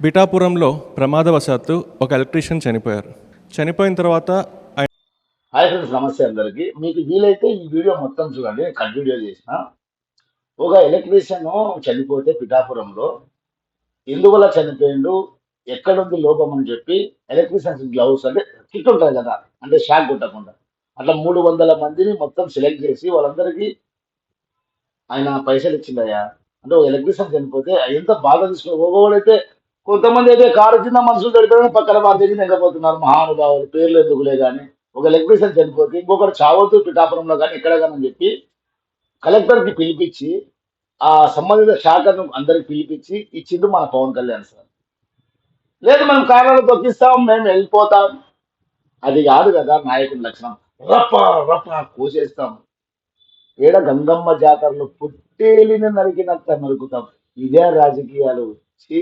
పిఠాపురంలో ప్రమాదవశాత్తు ఒక ఎలక్ట్రీషియన్ చనిపోయారు. చనిపోయిన తర్వాత హాయ్ ఫ్రెండ్స్, నమస్తే అందరికి. మీకు వీలైతే ఈ వీడియో మొత్తం చూడండి. నేను కట్ వీడియో చేసిన. ఒక ఎలక్ట్రీషియన్ చనిపోతే పిఠాపురంలో ఎందువల్ల చనిపోయిండు, ఎక్కడుంది లోపం అని చెప్పి ఎలక్ట్రీషియన్స్ గ్లౌస్ అంటే కిట్ ఉంటుంది కదా, అంటే షాక్ కొట్టకుండా అట్లా 300 మందిని మొత్తం సెలెక్ట్ చేసి వాళ్ళందరికీ ఆయన పైసలు ఇచ్చిందయ్యా. అంటే ఒక ఎలక్ట్రీషియన్ చనిపోతే ఎంత బాగా తీసుకున్నారు. ఒకవాడైతే కొంతమంది అయితే కారు కింద మనుషులు పెడిపోయిన పక్కన వారి దగ్గర నిద్రపోతున్నారు మహానుభావులు, పేర్లు ఎందుకులే కానీ. ఒక ఎలక్ట్రీషియన్ చనిపోతే ఇంకొకటి చావద్దు పిఠాపురంలో కానీ ఎక్కడ కానీ అని చెప్పి కలెక్టర్కి పిలిపించి ఆ సంబంధిత శాఖను అందరికి పిలిపించి ఇచ్చిండు మన పవన్ కళ్యాణ్ సార్. లేదు మనం కార్యాలయం తొక్కిస్తాం, మేము వెళ్ళిపోతాం, అది కాదు కదా నాయకుడి లక్షణం. రప్ప రప్ప కోసేస్తాం. ఏడ గంగమ్మ జాతరలో పుట్టేలిని నరికినట్ట నరుకుతాం. ఇదే రాజకీయాలు. ఛీ!